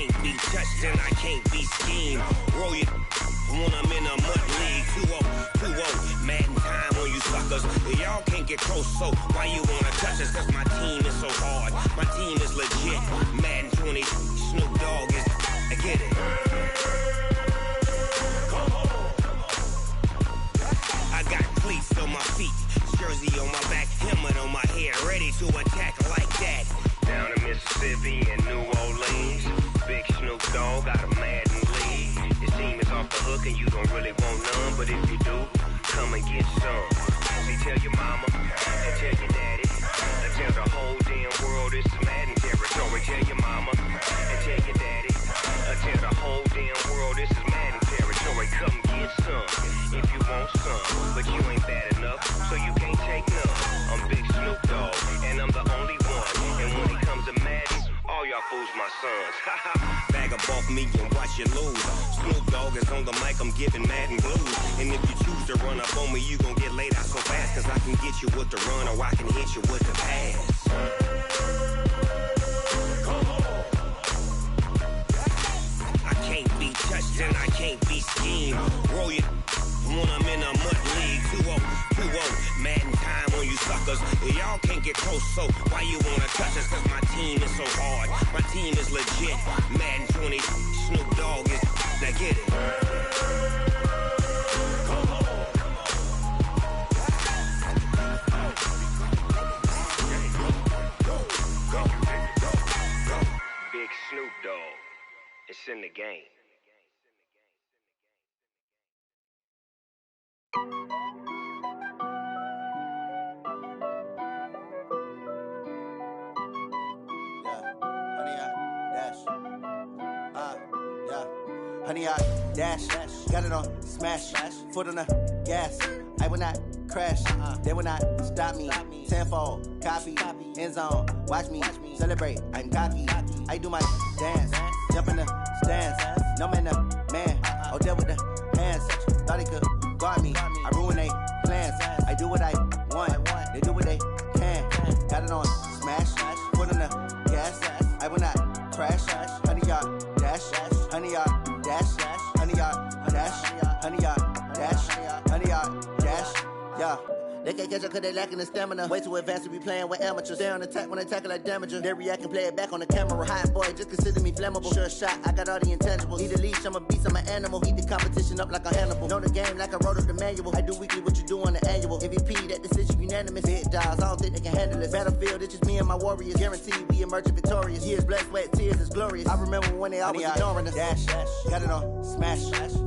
can't be touched and I can't be schemed. Roll your when I'm in a mud league. 2-0, Madden time on you suckers. Y'all can't get close, so why you wanna touch us? Cause my team is so hard, my team is legit. Madden 20, Snoop Dogg is, I get it. I got cleats on my feet, jersey on my back, helmet on my head, ready to attack like that. Down in Mississippi and New Orleans, Big Snoop Dogg got a Madden league. His team is off the hook and you don't really want none, but if you do, come and get some. See, tell your mama and tell your daddy, and tell the whole damn world it's Madden territory. Tell your mama and tell your daddy, and tell the whole damn world this is Madden territory. Come get some if you want some, but you ain't bad enough, so you can't take none. I'm Big Snoop Dogg, and I'm the only one. And when it comes to Madden, all y'all fools my sons. Bag up off me and watch you lose. Snoop Dogg is on the mic, I'm giving Madden blues. And if you choose to run up on me, you gon' get laid out so fast. Cause I can get you with the run or I can hit you with the pass. I can't be touched and I can't be schemed. Roll your when I'm in a mud league. 2-0, Madden time on you suckers. Y'all can't get close, so why you wanna touch us? Cause my team is so hard, my team is legit. Madden 20, Snoop Dogg is, now get it. Big Snoop Dogg, it's in the game. Honey, I dash, got it on smash, foot on the gas. I will not crash, they will not stop me. Tenfold, copy, end zone, watch me celebrate. I'm cocky, I do my dance, jump in the stands. No man, man, oh there with the hands. Thought he could guard me, I ruin they plans. I do what I want, they do what they can. Got it on smash, foot on the gas. I will not crash, honey, y'all dash, honey, y'all dash, honey, y'all dash, honey, y'all dash, honey, y'all dash, yeah. They can't catch up cause they lacking the stamina. Way too advanced to be playing with amateurs. Stay on attack when they tackle like damager. They react and play it back on the camera. Hot boy, just consider me flammable. Sure shot, I got all the intangibles. Need a leash, I'm a beast, I'm an animal. Eat the competition up like a Hannibal. Know the game like I wrote up the manual. I do weekly what you do on the annual. MVP, that decision unanimous. Big dogs, I don't think they can handle this. Battlefield, it's just me and my warriors. Guaranteed we emerging victorious. Years, blood, sweat, tears, it's glorious. I remember when they always ignoring us. Dash, got it on smash,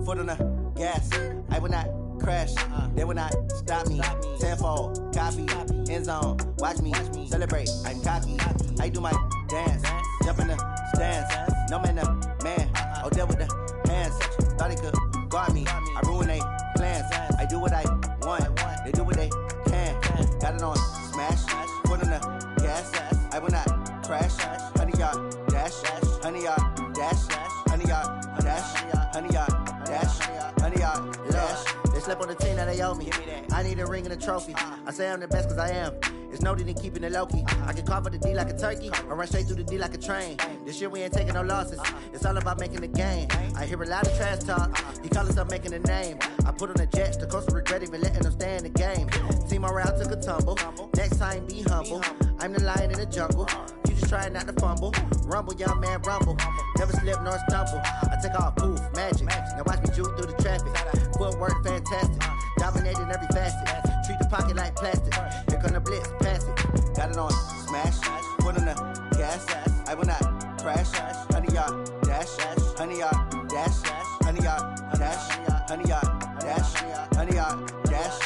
foot on the gas. I will not crash, they will not stop me. Tenfold, copy, end zone, watch me celebrate. I'm cocky, I do my dance, jump in the stands. No man, man, oh there with the hands. Thought he could guard me, I ruin they plans. I do what I want, they do what they can. Got it on smash, foot on the gas. I will not crash, honey, y'all dash, honey, y'all dash, honey, y'all dash, honey, y'all dash, honey, y'all dash. They slept on the team that they owe me. I need a ring and a trophy. I say I'm the best cause I am. It's no need in keeping it low-key. I can carve up the D like a turkey or run straight through the D like a train. This year we ain't taking no losses. It's all about making the game. I hear a lot of trash talk. He call himself making a name. I put on the Jets. The coach will regret even letting them stay in the game. Team morale took a tumble. Next time be humble. I'm the lion in the jungle. You just trying not to fumble. Rumble, young man, rumble. Never slip nor stumble. I take off, poof, magic. Now watch me juke through the traffic. Footwork fantastic. Dominating every facet. Treat the pocket like plastic. Here come the blitz, pass it. Got it on smash, foot on the gas. I will not crash, honey, y'all dash, honey, y'all dash, honey, y'all dash, honey, y'all dash, honey, y'all dash.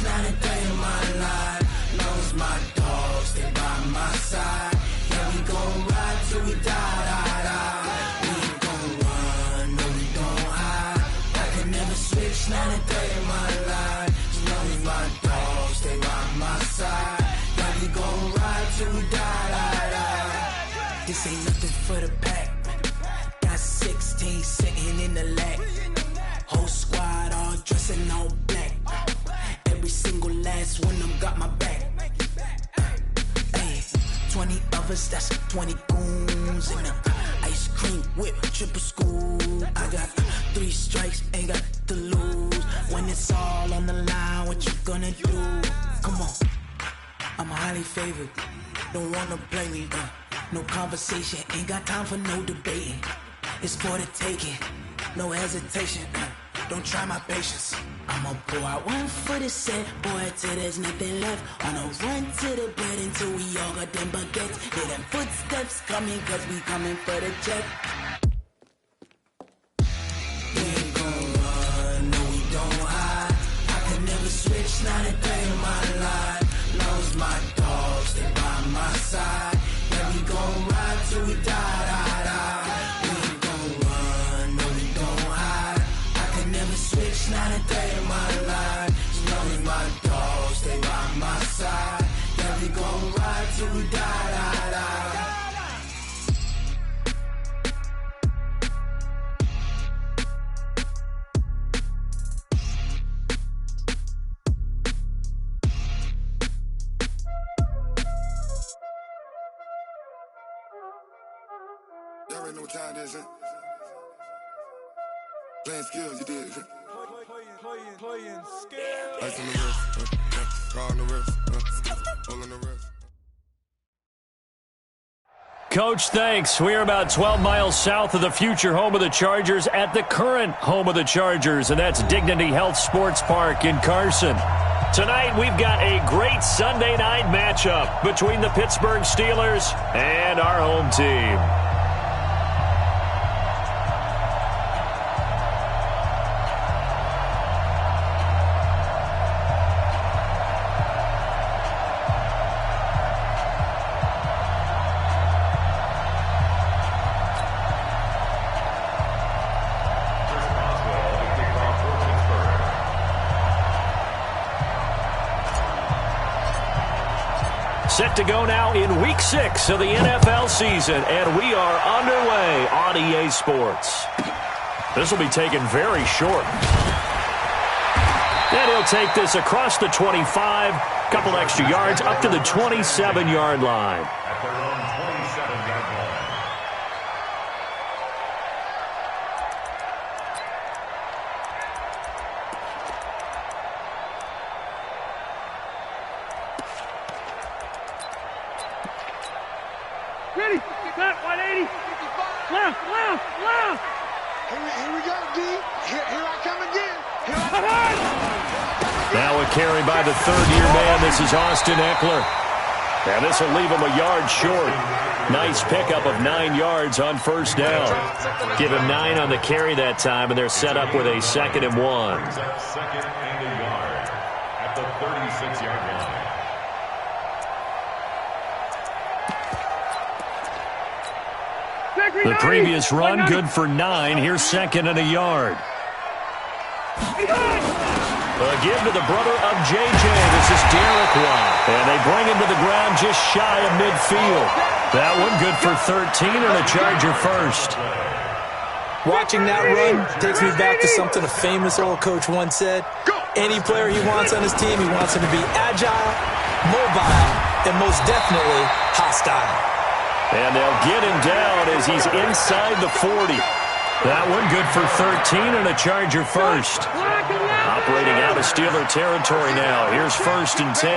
Not a day in my life. not a day in my life. As long as my dogs stay by my side. Yeah, we gon' ride till we die. This ain't nothing for the pack. Got 16 sitting in the lag. Whole squad all dressing all black. Every single last one of them got my back. 20 of us, that's 20 goons in the ice cream whip, triple scoop. I got 3 strikes, ain't got to lose. When it's all on the line, what you gonna do? Come on, I'm highly favored. Don't wanna play me, no conversation, ain't got time for no debating. It's for the taking, no hesitation. Don't try my patience. I'ma pour out one for the set, boy, till there's nothing left. On a run to the bread until we all got them baguettes. Hear them footsteps coming, cause we coming for the check. We ain't gon' run, no we don't hide. I can never switch, not a day in my life. Long as my dogs stay by my side. Yeah, we gon' ride till we die. We ain't gon' run, no we don't hide. I can never switch, not a day in my life. As long as my dogs stay by my side. Yeah, we gon' ride till we die. Y'all already know what time it is, huh? Playing skills, you did. Playing skills. Ice on the wrist, car on the wrist, all on the wrist. Coach, thanks. We are about 12 miles south of the future home of the Chargers at the current home of the Chargers, and that's Dignity Health Sports Park in Carson. Tonight, we've got a great Sunday night matchup between the Pittsburgh Steelers and our home team. Set to go now in Week 6 of the NFL season, and we are underway on EA Sports. This will be taken very short. And he'll take this across the 25, couple extra yards, up to the 27-yard line. At their own 27-yard line. Ready, set, 180, left. Here we go, D. Here I come again. Now a carry by the third-year man. This is Austin Eckler. And this will leave him a yard short. Nice pickup of 9 yards on first down. Give him 9 on the carry that time, and they're set up with a 2nd and 1. Second and a yard at the 36-yard line. The previous run, good for 9. Here's 2nd and a yard. A give to the brother of J.J. This is Derek Watt. And they bring him to the ground just shy of midfield. That one good for 13 and a Charger first. Watching that run takes me back to something a famous old coach once said. Any player he wants on his team, he wants him to be agile, mobile, and most definitely hostile. And they'll get him down as he's inside the 40. That one good for 13 and a Charger first. Operating out of Steeler territory now. Here's 1st and 10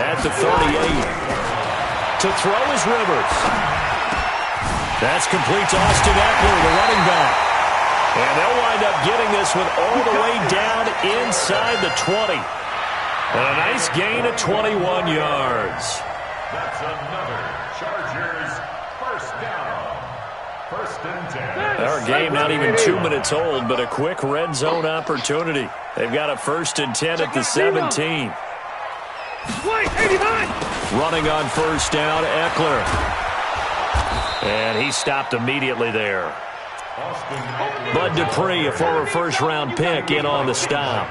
at the 38. To throw is Rivers. That's complete to Austin Eckler, the running back. And they'll wind up getting this one all the way down inside the 20. And a nice gain of 21 yards. That's another Chargers first down. 1st and 10. Our game not even 2 minutes old, but a quick red zone opportunity. They've got a 1st and 10 at the 17. Running on first down, Eckler. And he stopped immediately there. Bud Dupree, a former first-round pick, in on the stop.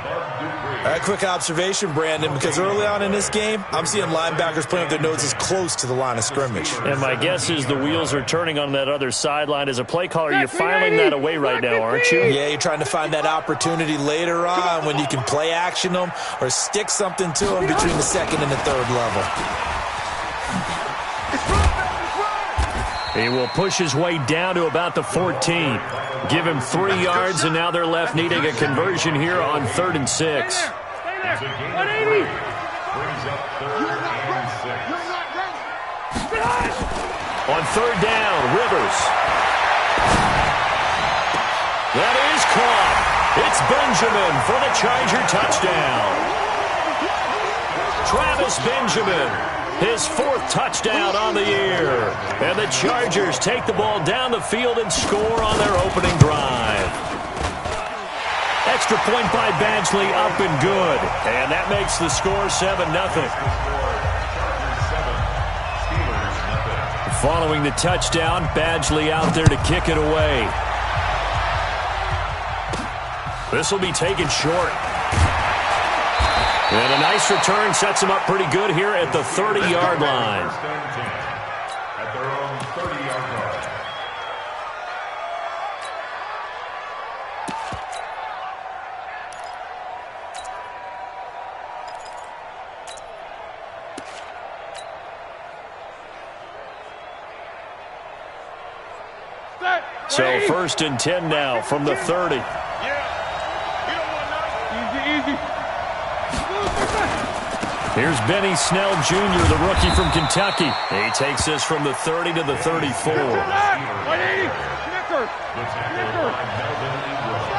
All right, quick observation, Brandon, because early on in this game, I'm seeing linebackers playing with their noses close to the line of scrimmage. And my guess is the wheels are turning on that other sideline. As a play caller, you're filing that away right now, aren't you? Yeah, you're trying to find that opportunity later on when you can play action them or stick something to them between the second and the third level. He will push his way down to about the 14. Give him 3 yards, and now they're left needing a conversion here on 3rd and 6. Stay there. 180. On 3rd down, Rivers. That is caught. It's Benjamin for the Charger touchdown. Travis Benjamin, his 4th touchdown on the year. And the Chargers take the ball down the field and score on their opening drive. Extra point by Badgley, up and good. And that makes the score 7-0. Following the touchdown, Badgley out there to kick it away. This will be taken short. And a nice return sets him up pretty good here at the 30-yard line. At their own 30-yard line. So 1st and 10 now from the 30. Easy. Here's Benny Snell Jr., the rookie from Kentucky. He takes this from the 30 to the 34. 180. Knicker.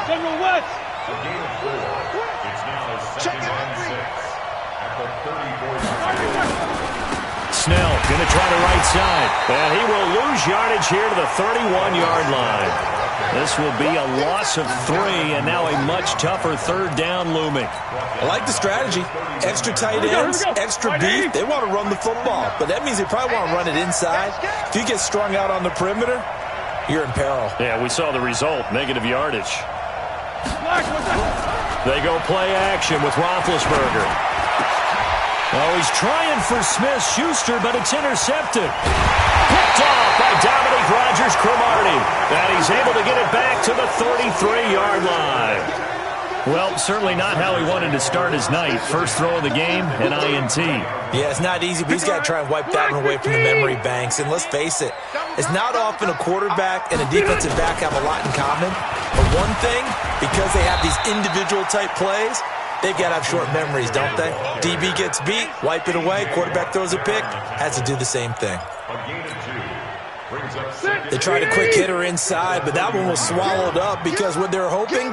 General West. A gain of 4. It's now 2nd and 6 at the 34-yard line. Snell going to try the right side. And he will lose yardage here to the 31-yard line. This will be a loss of 3, and now a much tougher 3rd down looming. I like the strategy. Extra tight ends, extra beef. They want to run the football, but that means they probably want to run it inside. If you get strung out on the perimeter, you're in peril. Yeah, we saw the result, negative yardage. They go play action with Roethlisberger. Oh, he's trying for Smith-Schuster, but it's intercepted. Picked off by Dominique Rodgers-Cromartie. And he's able to get it back to the 33-yard line. Well, certainly not how he wanted to start his night. First throw of the game, an INT. Yeah, it's not easy, but he's got to try and wipe that one away from the memory banks. And let's face it, it's not often a quarterback and a defensive back have a lot in common. But one thing, because they have these individual type plays, they've got to have short memories, don't they? DB gets beat, wipe it away, quarterback throws a pick, has to do the same thing. They tried a quick hitter inside, but that one was swallowed up because what they're hoping,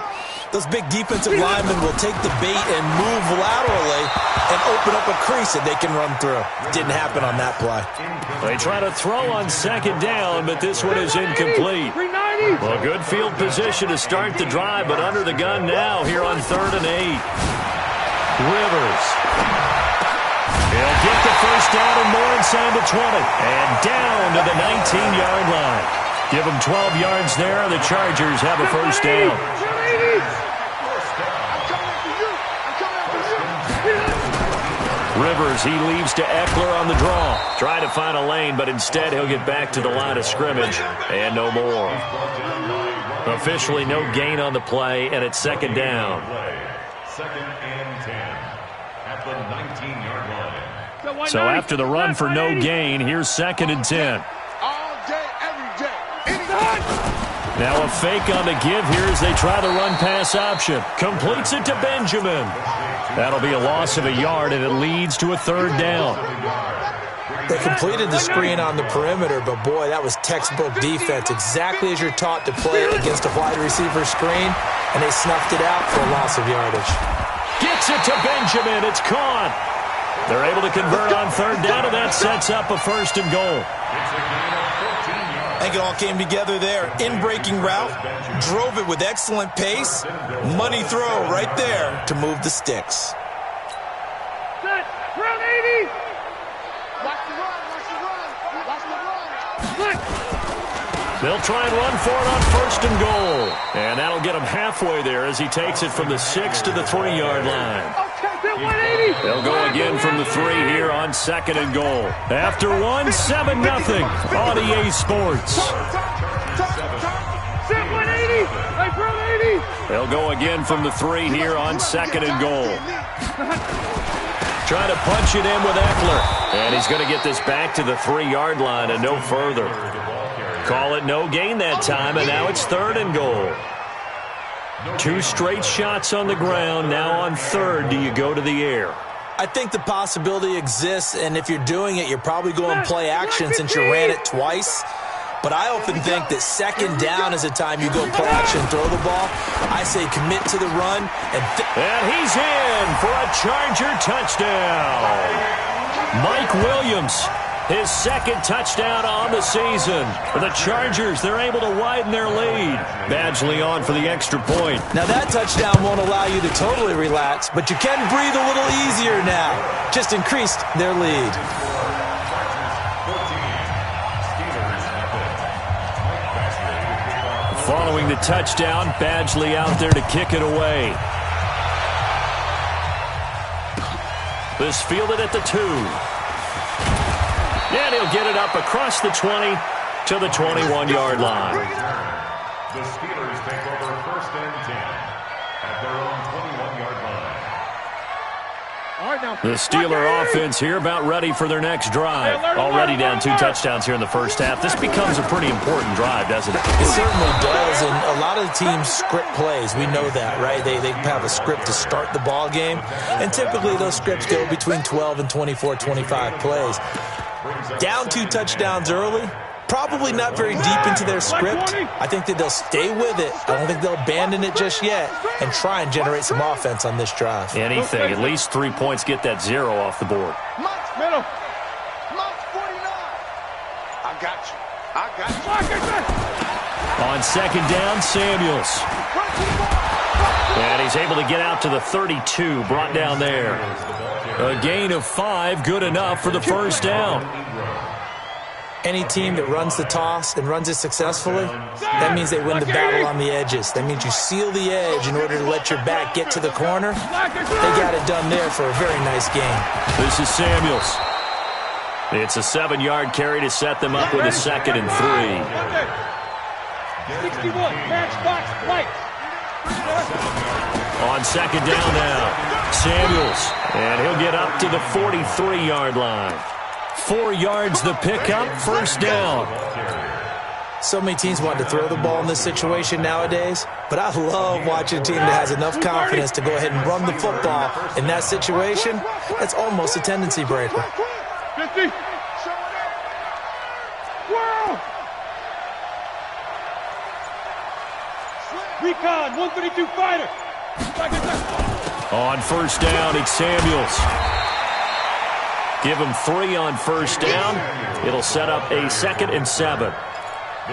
those big defensive linemen will take the bait and move laterally and open up a crease that they can run through. Didn't happen on that play. They try to throw on 2nd down, but this one is incomplete. Well, good field position to start the drive, but under the gun now here on 3rd and 8. Rivers. He'll get the first down and more inside the 20. And down to the 19-yard line. Give them 12 yards there. The Chargers have a first down. Rivers, he leaves to Eckler on the draw. Trying to find a lane, but instead he'll get back to the line of scrimmage. And no more. Officially no gain on the play, and it's 2nd down. 2nd and 10 at the 19-yard line. So after the run for no gain, here's 2nd and 10. All day, every day, anytime. Now a fake on the give here as they try the run-pass option. Completes it to Benjamin. That'll be a loss of a yard, and it leads to a 3rd down. They completed the screen on the perimeter, but boy, that was textbook defense. Exactly as you're taught to play against a wide receiver screen, and they snuffed it out for a loss of yardage. Gets it to Benjamin. It's caught. They're able to convert on 3rd down, and that sets up a 1st and goal. I think it all came together there. In-breaking route, drove it with excellent pace. Money throw right there to move the sticks. Set. Round 80. Watch the run, watch the run, watch the run. They'll try and run for it on 1st and goal. And that'll get him halfway there as he takes it from the 6 to the 3-yard line. They'll go again from the 3 here on 2nd and goal. After 7-0 on EA Sports. They'll go again from the 3 here on 2nd and goal. Trying to punch it in with Eckler. And he's going to get this back to the 3-yard line and no further. Call it no gain that time, and now it's 3rd and goal. 2 straight shots on the ground. Now on 3rd, do you go to the air? I think the possibility exists, and if you're doing it, you're probably going play action since you ran it twice. But I often think that 2nd down is the time you go play action, throw the ball. I say commit to the run. And he's in for a Charger touchdown. Mike Williams, his 2nd touchdown on the season. For the Chargers, they're able to widen their lead. Badgley on for the extra point. Now that touchdown won't allow you to totally relax, but you can breathe a little easier now. Just increased their lead. Following the touchdown, Badgley out there to kick it away. This fielded at the 2. And he'll get it up across the 20 to the 21-yard line. The Steelers take over 1st and 10 at their own 21-yard line. The Steeler offense here about ready for their next drive. Already down 2 touchdowns here in the first half. This becomes a pretty important drive, doesn't it? It certainly does, and a lot of the teams script plays. We know that, right? They have a script to start the ball game, and typically those scripts go between 12 and 24, 25 plays. Down 2 touchdowns early, probably not very deep into their script. I think that they'll stay with it. I don't think they'll abandon it just yet and try and generate some offense on this drive. Anything, at least 3 points, get that 0 off the board. Middle. 49. I got you. On 2nd down, Samuels. And he's able to get out to the 32, brought down there. A gain of 5, good enough for the 1st down. Any team that runs the toss and runs it successfully, that means they win the battle on the edges. That means you seal the edge in order to let your back get to the corner. They got it done there for a very nice game. This is Samuels. It's a 7-yard carry to set them up with a 2nd and 3. 61, matchbox, right. On 2nd down now, Samuels. And he'll get up to the 43-yard line. 4 yards the pickup, 1st down. So many teams want to throw the ball in this situation nowadays, but I love watching a team that has enough confidence to go ahead and run the football in that situation. That's almost a tendency breaker. 50. Recon, 132 fighter. On 1st down, it's Samuels. Give him 3 on 1st down. It'll set up a 2nd and 7.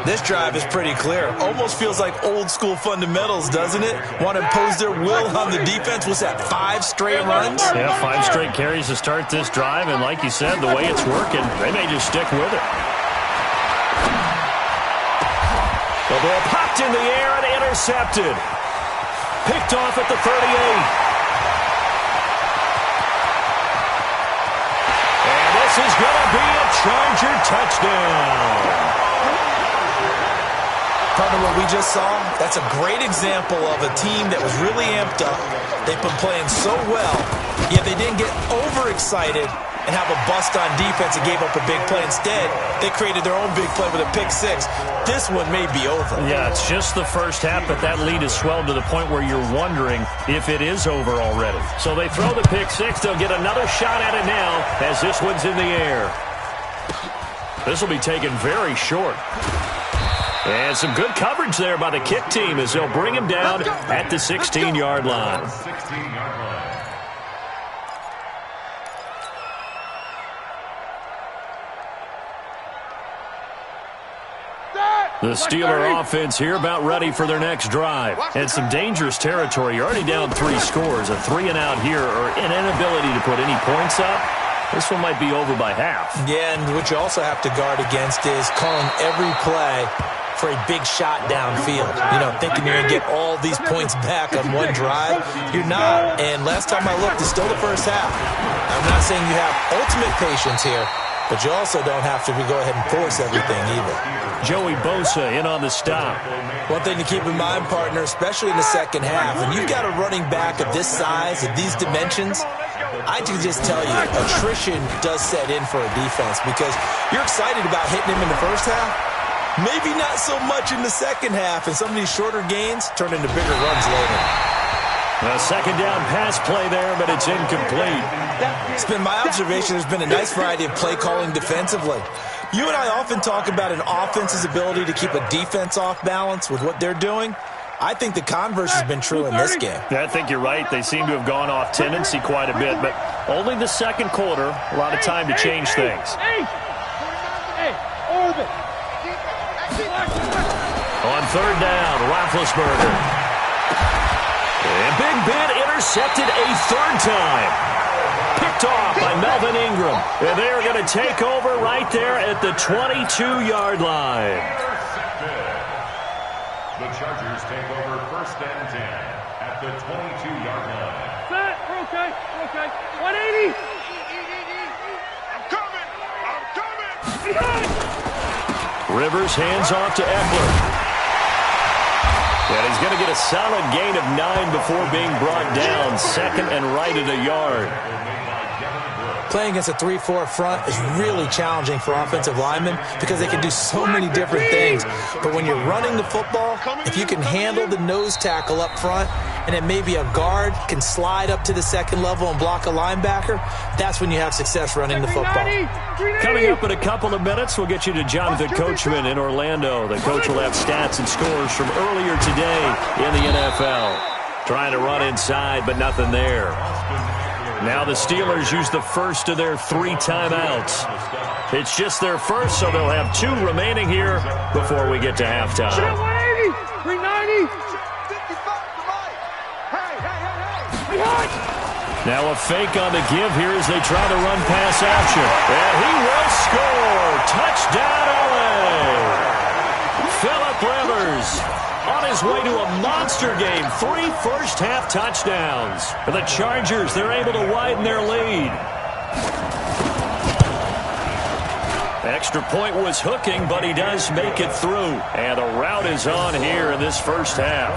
This drive is pretty clear. Almost feels like old school fundamentals, doesn't it? Want to impose their will on the defense. What's that, 5 straight runs? Yeah, 5 straight carries to start this drive. And like you said, the way it's working, they may just stick with it. The ball popped in the air and intercepted. Picked off at the 38. This is going to be a Charger touchdown. Partner, what we just saw, that's a great example of a team that was really amped up. They've been playing so well, yet they didn't get overexcited and have a bust on defense and gave up a big play. Instead, they created their own big play with a pick 6. This one may be over. Yeah, it's just the first half, but that lead has swelled to the point where you're wondering if it is over already. So they throw the pick 6. They'll get another shot at it now as this one's in the air. This will be taken very short. And some good coverage there by the kick team as they'll bring him down at the 16-yard line. The Steeler offense here about ready for their next drive. And some dangerous territory. You're already down 3 scores. A 3-and-out here or an inability to put any points up. This one might be over by half. Yeah, and what you also have to guard against is calling every play for a big shot downfield. You know, thinking you're going to get all these points back on one drive. You're not. And last time I looked, it's still the first half. I'm not saying you have ultimate patience here, but you also don't have to go ahead and force everything either. Joey Bosa in on the stop. One thing to keep in mind, partner, especially in the second half, when you've got a running back of this size, of these dimensions, I can just tell you, attrition does set in for a defense because you're excited about hitting him in the first half. Maybe not so much in the second half, and some of these shorter gains turn into bigger runs later. A second down pass play there, but it's incomplete. It's been my observation there's been a nice variety of play calling defensively. You and I often talk about an offense's ability to keep a defense off balance with what they're doing. I think the converse has been true in this game. Yeah, I think you're right. They seem to have gone off tendency quite a bit, but only the second quarter, a lot of time to change things. On third down, Roethlisberger. And Big Ben intercepted a third time. Picked off by Melvin Ingram. And they're going to take over right there at the 22-yard line. The Chargers take over 1st and 10 at the 22-yard line. Set. Okay. 180. I'm coming. Rivers hands off to Eckler. And he's going to get a solid gain of 9 before being brought down. Second and right at a yard. Playing against a 3-4 front is really challenging for offensive linemen because they can do so many different things. But when you're running the football, if you can handle the nose tackle up front and then maybe a guard can slide up to the second level and block a linebacker, that's when you have success running the football. Coming up in a couple of minutes, we'll get you to Jonathan Coachman in Orlando. The coach will have stats and scores from earlier today in the NFL. Trying to run inside, but nothing there. Now the Steelers use the first of their 3 timeouts. It's just their first, so they'll have 2 remaining here before we get to halftime. 180. 390. Now a fake on the give here as they try to run pass action. And he will score. Touchdown, LA. Phillip Rivers on his way to a monster game. 3 first-half touchdowns. And the Chargers, they're able to widen their lead. Extra point was hooking, but he does make it through. And a rout is on here in this first half.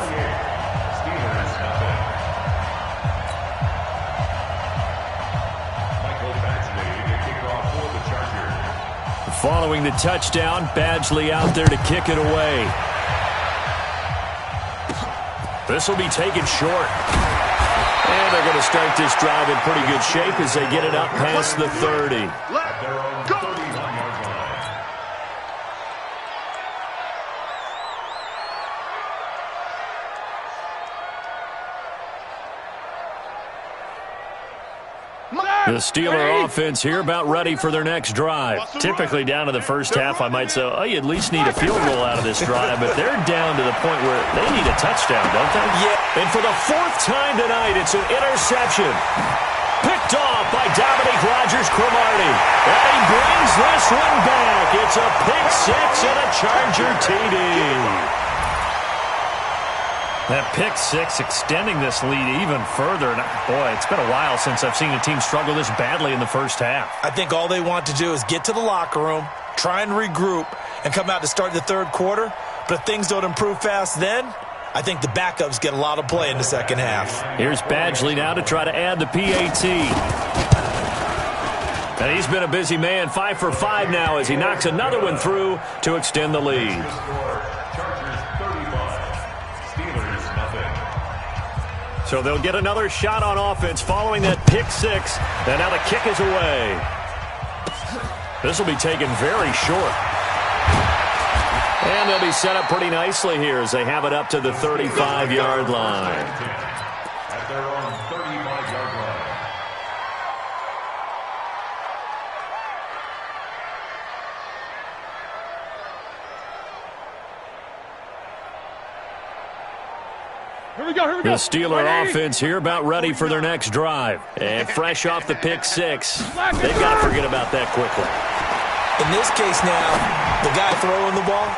Following the touchdown, Badgley out there to kick it away. This will be taken short. And they're going to start this drive in pretty good shape as they get it up past the 30. Let's go! The Steeler offense here about ready for their next drive. Typically down to the first half, I might say, oh, you at least need a field goal out of this drive, but they're down to the point where they need a touchdown, don't they? Yeah. And for the 4th time tonight, it's an interception. Picked off by Dominique Rodgers-Cromartie. And he brings this one back. It's a pick 6 and a Charger TD. That pick 6 extending this lead even further. And boy, it's been a while since I've seen a team struggle this badly in the first half. I think all they want to do is get to the locker room, try and regroup, and come out to start the third quarter. But if things don't improve fast then, I think the backups get a lot of play in the second half. Here's Badgley now to try to add the PAT. And he's been a busy man, 5 for 5 now as he knocks another one through to extend the lead. So they'll get another shot on offense following that pick 6. And now the kick is away. This will be taken very short. And they'll be set up pretty nicely here as they have it up to the 35-yard line. At their own 35-yard line. Here we go. The Steeler offense here about ready for their next drive. And fresh off the pick 6. They've got to forget about that quickly. In this case now, the guy throwing the ball,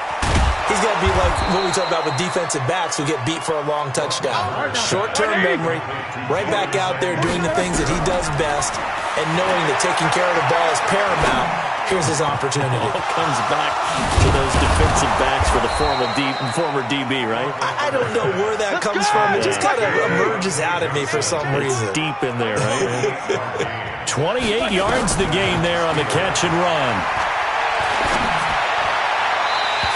He's got to be like what we talk about with defensive backs who get beat for a long touchdown. Short-term memory, right back out there doing the things that he does best, and knowing that taking care of the ball is paramount. Here's his opportunity. It comes back to those defensive backs for the former DB, right? I don't know where that comes from. It just kind of emerges out of me for some reason. It's deep in there, right? 28 yards the gain there on the catch and run.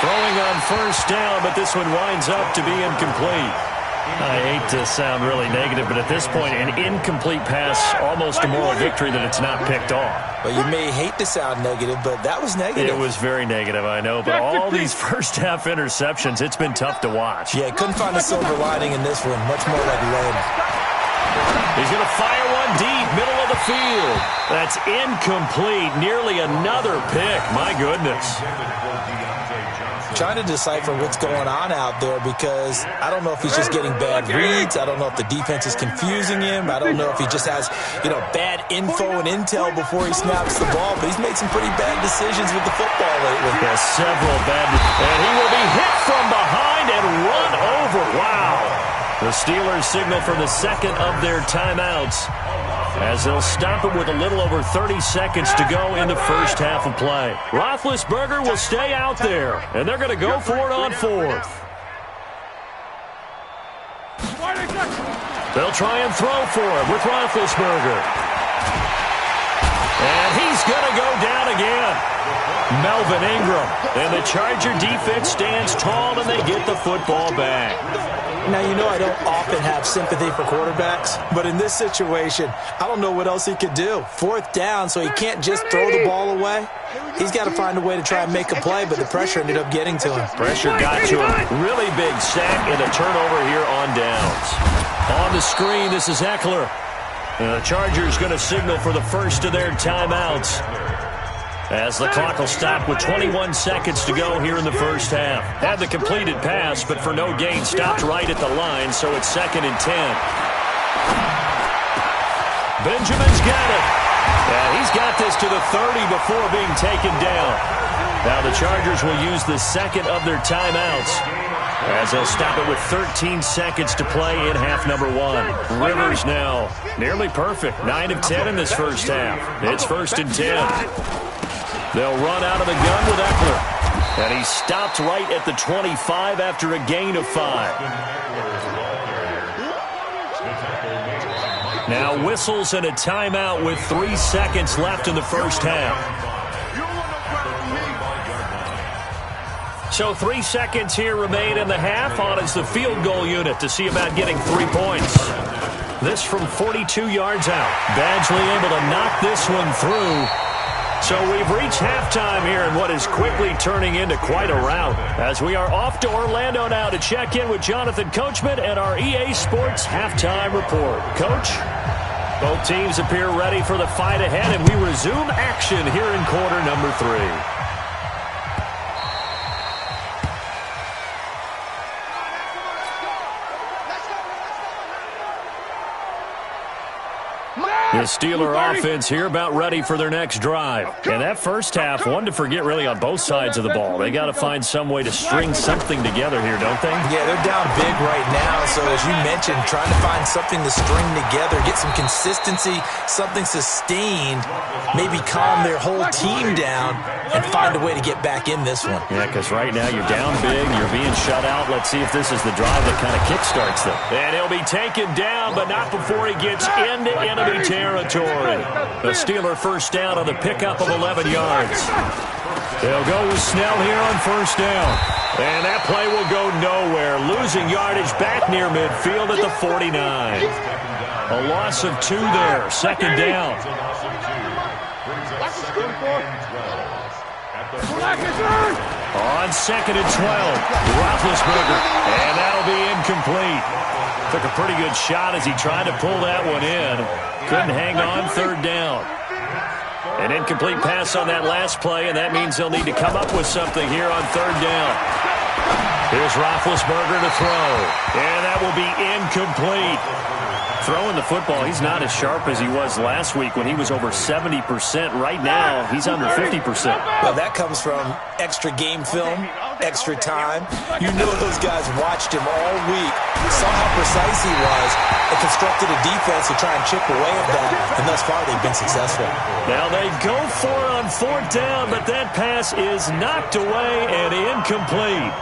Throwing on first down, but this one winds up to be incomplete. I hate to sound really negative, but at this point, an incomplete pass, almost a moral victory that it's not picked off. Well, you may hate to sound negative, but that was negative. It was very negative, I know. But all these first-half interceptions, it's been tough to watch. Yeah, couldn't find a silver lining in this one. Much more like lead. He's going to fire one deep, middle of the field. That's incomplete. Nearly another pick. My goodness. Trying to decipher what's going on out there because I don't know if he's just getting bad reads. I don't know if the defense is confusing him. I don't know if he just has, bad info and intel before he snaps the ball. But he's made some pretty bad decisions with the football lately. Yeah, several bad. And he will be hit from behind and run over. Wow. The Steelers signal for the second of their timeouts as they'll stop it with a little over 30 seconds to go in the first half of play. Roethlisberger will stay out there, and they're going to go for it on fourth. They'll try and throw for it with Roethlisberger. And he's going to go down again. Melvin Ingram. And the Charger defense stands tall, and they get the football back. Now, I don't often have sympathy for quarterbacks, but in this situation, I don't know what else he could do. Fourth down, so he can't just throw the ball away. He's got to find a way to try and make a play, but the pressure ended up getting to him. Pressure got to him. Really big sack and a turnover here on downs. On the screen, this is Eckler. And the Chargers going to signal for the first of their timeouts, as the clock will stop with 21 seconds to go here in the first half. Had the completed pass, but for no gain, stopped right at the line, so it's 2nd and 10. Benjamin's got it. And he's got this to the 30 before being taken down. Now the Chargers will use the second of their timeouts, as they'll stop it with 13 seconds to play in half number 1. Rivers now nearly perfect. 9 of 10 in this first half. It's 1st and 10. They'll run out of the gun with Eckler. And he stopped right at the 25 after a gain of 5. Now whistles and a timeout with 3 seconds left in the first half. So 3 seconds here remain in the half. On is the field goal unit to see about getting 3 points. This from 42 yards out. Badgley able to knock this one through. So we've reached halftime here in what is quickly turning into quite a rout, as we are off to Orlando now to check in with Jonathan Coachman and our EA Sports Halftime Report. Coach, both teams appear ready for the fight ahead, and we resume action here in quarter number 3. The Steeler offense here about ready for their next drive. And that first half, one to forget really on both sides of the ball. They got to find some way to string something together here, don't they? Yeah, they're down big right now. So as you mentioned, trying to find something to string together, get some consistency, something sustained, maybe calm their whole team down and find a way to get back in this one. Yeah, because right now you're down big, you're being shut out. Let's see if this is the drive that kind of kickstarts them. And he'll be taken down, but not before he gets into enemy territory. The Steeler first down on the pickup of 11 yards. They'll go with Snell here on first down. And that play will go nowhere. Losing yardage back near midfield at the 49. A loss of 2 there. Second down. On 2nd and 12. Roethlisberger. And that'll be incomplete. Took a pretty good shot as he tried to pull that one in. Couldn't hang on. Third down. An incomplete pass on that last play, and that means they'll need to come up with something here on third down. Here's Roethlisberger to throw, and that will be incomplete. Throwing the football, he's not as sharp as he was last week when he was over 70%. Right now, he's under 50%. Well, that comes from extra game film, extra time. You know those guys watched him all week, saw how precise he was, and constructed a defense to try and chip away at that, and thus far they've been successful. Now they go for it on 4th down, but that pass is knocked away and incomplete.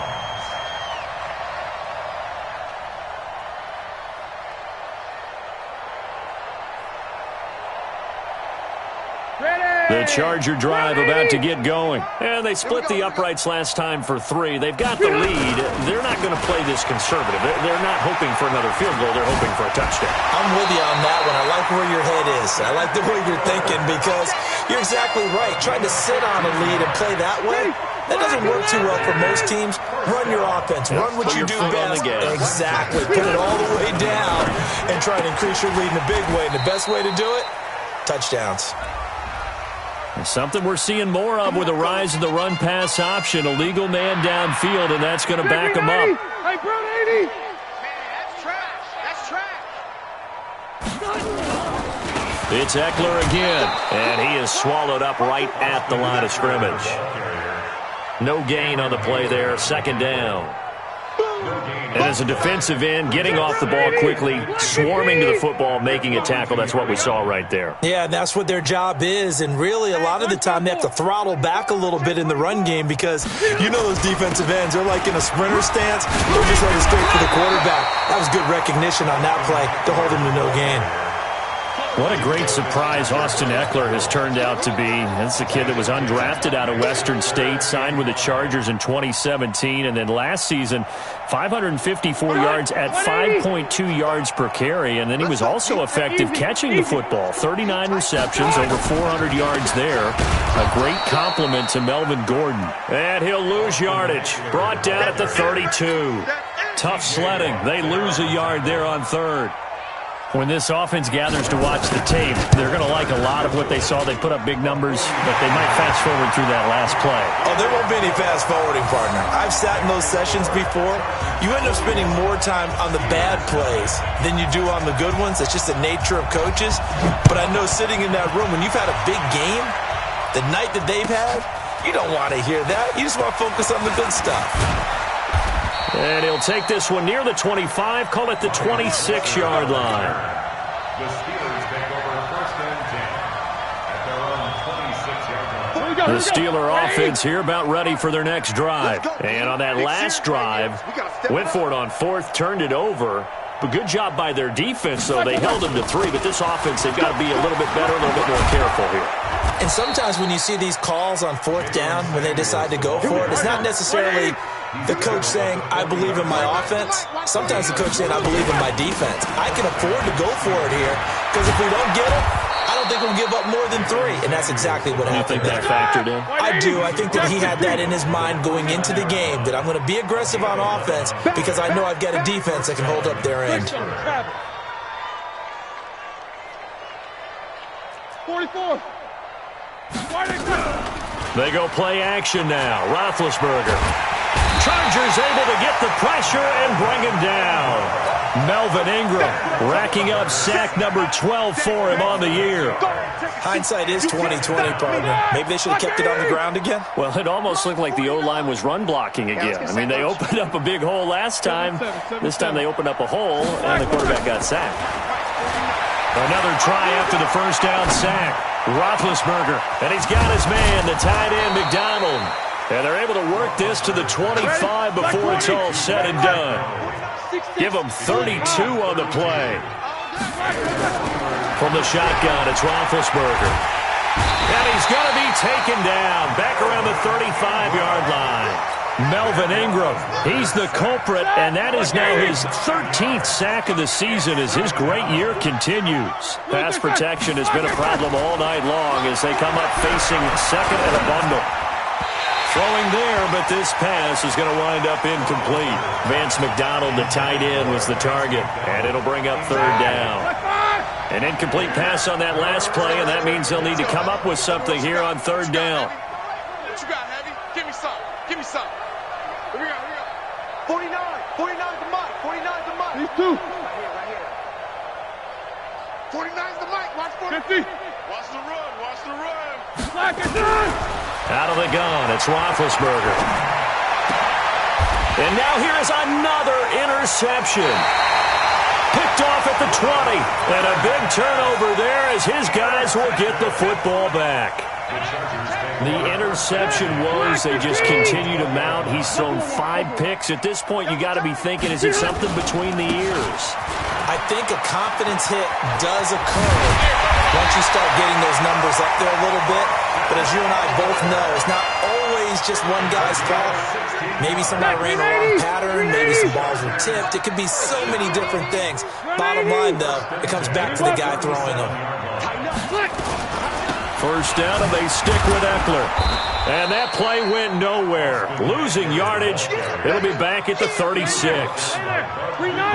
The Charger drive about to get going. And they split the uprights last time for 3. They've got the lead. They're not going to play this conservative. They're not hoping for another field goal. They're hoping for a touchdown. I'm with you on that one. I like where your head is. I like the way you're thinking because you're exactly right. Trying to sit on a lead and play that way, that doesn't work too well for most teams. Run your offense. Run what you do best. Exactly. Put it all the way down and try and increase your lead in a big way. And the best way to do it, touchdowns. Something we're seeing more of with the rise of the run-pass option. A legal man downfield, and that's going to back him up. Hey, Brown 80! That's trash. That's trash. It's Eckler again, and he is swallowed up right at the line of scrimmage. No gain on the play there, 2nd down. And as a defensive end, getting off the ball quickly, swarming to the football, making a tackle, that's what we saw right there. Yeah, and that's what their job is. And really, a lot of the time, they have to throttle back a little bit in the run game because you know those defensive ends, they're like in a sprinter stance. They're just running straight for the quarterback. That was good recognition on that play to hold him to no gain. What a great surprise Austin Eckler has turned out to be. That's a kid that was undrafted out of Western State, signed with the Chargers in 2017, and then last season, 554 yards at 5.2 yards per carry, and then he was also effective catching the football. 39 receptions, over 400 yards there. A great compliment to Melvin Gordon. And he'll lose yardage. Brought down at the 32. Tough sledding. They lose a yard there on 3rd. When this offense gathers to watch the tape, they're going to like a lot of what they saw. They put up big numbers, but they might fast forward through that last play. Oh, there won't be any fast forwarding, partner. I've sat in those sessions before. You end up spending more time on the bad plays than you do on the good ones. It's just the nature of coaches. But I know sitting in that room, when you've had a big game, the night that they've had, you don't want to hear that. You just want to focus on the good stuff. And he'll take this one near the 25, call it the 26-yard line. The Steelers take over 1st and 10 at their own 26-yard line. The Steeler offense here about ready for their next drive. And on that last drive, went for it on 4th, turned it over. But good job by their defense, though. They held them to 3, but this offense, they've got to be a little bit better, a little bit more careful here. And sometimes when you see these calls on 4th down, when they decide to go for it, it's not necessarily the coach saying, I believe in my offense. Sometimes the coach saying, I believe in my defense. I can afford to go for it here because if we don't get it, I don't think we'll give up more than 3. And that's exactly what happened. You think that factored in? I do. I think that he had that in his mind going into the game, that I'm going to be aggressive on offense because I know I've got a defense that can hold up their end. 44. They go play action now. Roethlisberger. Chargers able to get the pressure and bring him down. Melvin Ingram racking up sack number 12 for him on the year. Hindsight is 20/20, partner. Maybe they should have kept it on the ground again. Well, it almost looked like the O-line was run blocking again. I mean, they opened up a big hole last time. This time they opened up a hole, and the quarterback got sacked. Another try after the 1st down sack. Roethlisberger, and he's got his man, the tight end, McDonald. And they're able to work this to the 25 before it's all said and done. Give them 32 on the play. From the shotgun, it's Roethlisberger. And he's going to be taken down back around the 35-yard line. Melvin Ingram, he's the culprit, and that is now his 13th sack of the season as his great year continues. Pass protection has been a problem all night long as they come up facing 2nd and a bundle. Throwing there, but this pass is going to wind up incomplete. Vance McDonald, the tight end, was the target, and it'll bring up 3rd down. An incomplete pass on that last play, and that means they'll need to come up with something here on 3rd down. What you got, Heavy? Give me some. Give me some. Here we go. 49. 49 the mic. 49 the mic. These 2. Right here. 49's the mic. Watch 50. 40. Watch the run. Watch the run. Slack it down. Out of the gun, it's Roethlisberger. And now here is another interception. Picked off at the 20. And a big turnover there as his guys will get the football back. The interception woes, they just continue to mount. He's thrown 5 picks. At this point, you got to be thinking, is it something between the ears? I think a confidence hit does occur once you start getting those numbers up there a little bit. But as you and I both know, it's not always just one guy's fault. Maybe somebody ran a wrong pattern. Maybe some balls were tipped. It could be so many different things. Bottom line, though, it comes back to the guy throwing them. First down, and they stick with Eckler. And that play went nowhere. Losing yardage. It'll be back at the 36.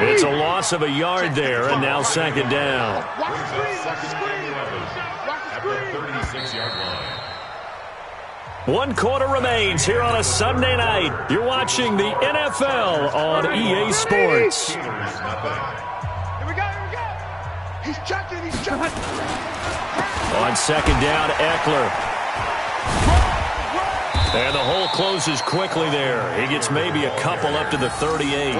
It's a loss of a yard there, and now second down. At the 36-yard line. 1 quarter remains here on a Sunday night. You're watching the NFL on EA Sports. Here we go. He's checking. On second down, Eckler. And the hole closes quickly there. He gets maybe a couple up to the 38.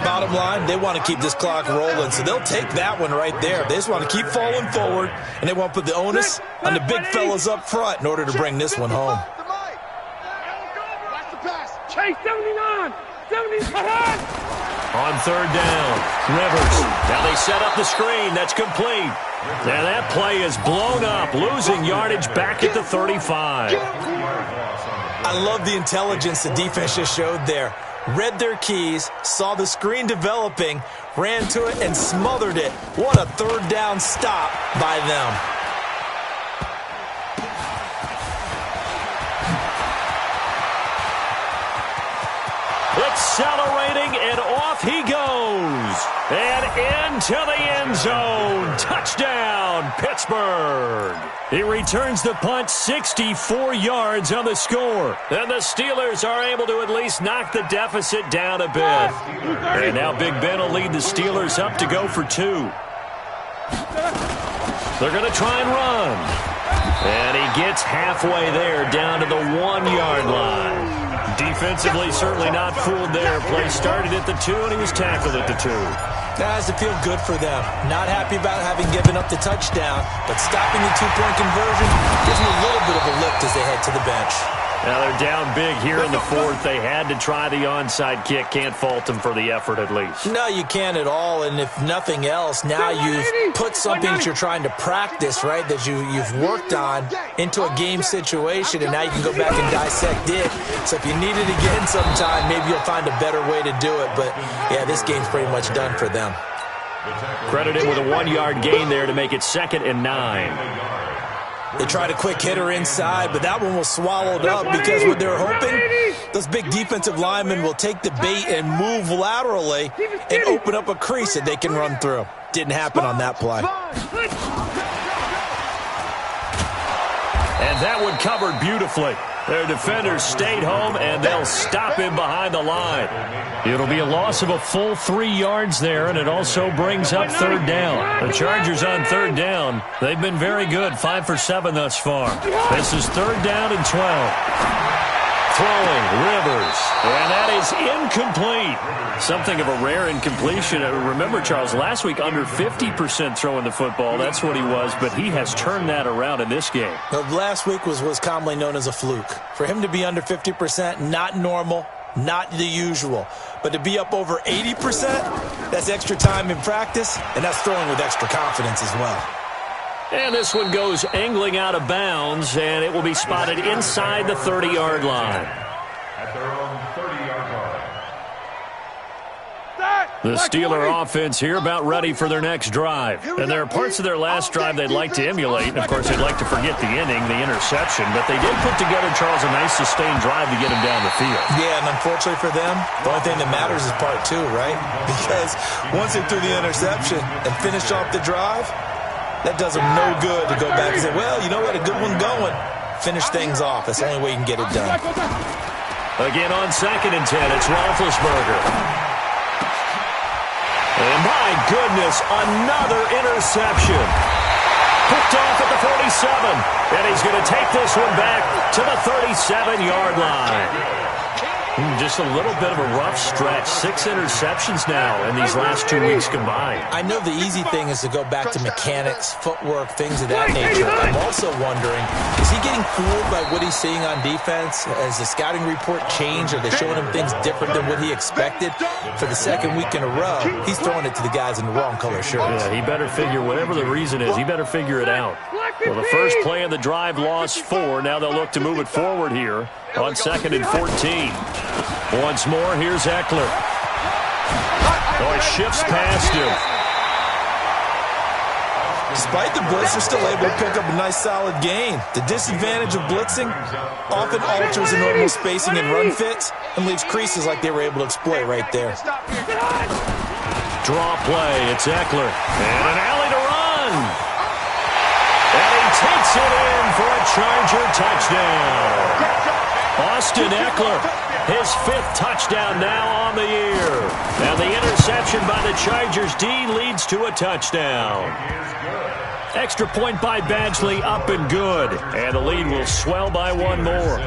Bottom line, they want to keep this clock rolling, so they'll take that one right there. They just want to keep falling forward, and they want to put the onus on the big fellas up front in order to bring this one home. Watch the pass. Chase 79. 79. On third down, Rivers. Now they set up the screen. That's complete. And that play is blown up, losing yardage back at the 35. I love the intelligence the defense just showed there. Read their keys, saw the screen developing, ran to it, and smothered it. What a third down stop by them. Accelerating, and off he goes. And into the end zone. Touchdown, Pittsburgh. He returns the punt 64 yards on the score. And the Steelers are able to at least knock the deficit down a bit. And now Big Ben will lead the Steelers up to go for 2. They're going to try and run. And he gets halfway there down to the 1-yard line. Defensively, certainly not fooled there. Play started at the 2, and he was tackled at the 2. That has to feel good for them. Not happy about having given up the touchdown, but stopping the 2-point conversion gives them a little bit of a lift as they head to the bench. Now they're down big here in the 4th. They had to try the onside kick. Can't fault them for the effort at least. No, you can't at all. And if nothing else, now you've put something that you're trying to practice, right, that you've worked on into a game situation, and now you can go back and dissect it. So if you need it again sometime, maybe you'll find a better way to do it. But, yeah, this game's pretty much done for them. Credited with a 1-yard gain there to make it 2nd and 9. They tried a quick hitter inside, but that one was swallowed up because what they're hoping, those big defensive linemen will take the bait and move laterally and open up a crease that they can run through. Didn't happen on that play. And that one covered beautifully. Their defenders stayed home, and they'll stop him behind the line. It'll be a loss of a full 3 yards there, and it also brings up third down. The Chargers on third down, they've been very good, 5 for 7 thus far. This is third down and 12. Throwing, Rivers, and that is incomplete. Something of a rare incompletion. Remember, Charles, last week under 50% throwing the football. That's what he was, but he has turned that around in this game. Last week was commonly known as a fluke. For him to be under 50%, not normal, not the usual. But to be up over 80%, that's extra time in practice, and that's throwing with extra confidence as well. And this one goes angling out of bounds, and it will be spotted inside the 30-yard line. At their own 30-yard line. The Steeler offense here about ready for their next drive. And there are parts of their last drive they'd like to emulate. And, of course, they'd like to forget the inning, the interception. But they did put together, Charles, a nice sustained drive to get him down the field. Yeah, and unfortunately for them, the only thing that matters is part 2, right? Because once they threw the interception and finished off the drive, that does them no good to go back and say, well, you know what, a good one going. Finish things off. That's the only way you can get it done. Again on 2nd and 10, it's Roethlisberger. And my goodness, another interception. Picked off at the 47. And he's going to take this one back to the 37-yard line. Just a little bit of a rough stretch. 6 interceptions now in these last 2 weeks combined. I know the easy thing is to go back to mechanics, footwork, things of that nature. I'm also wondering, is he getting fooled by what he's seeing on defense? Has the scouting report changed? Are they showing him things different than what he expected? For the second week in a row, he's throwing it to the guys in the wrong color shirts. Yeah, he better figure, whatever the reason is, he better figure it out. Well, the first play of the drive lost 4. Now they'll look to move it forward here on 2nd and 14. Once more, here's Eckler. Oh, it shifts past him. Despite the blitz, they're still able to pick up a nice solid gain. The disadvantage of blitzing often alters the normal spacing and run fits and leaves creases like they were able to exploit right there. Draw play, it's Eckler. And an alley to run. And he takes it in for a Charger touchdown. Austin Eckler, his 5th touchdown now on the year. And the interception by the Chargers D leads to a touchdown. Extra point by Badgley, up and good. And the lead will swell by 1 more.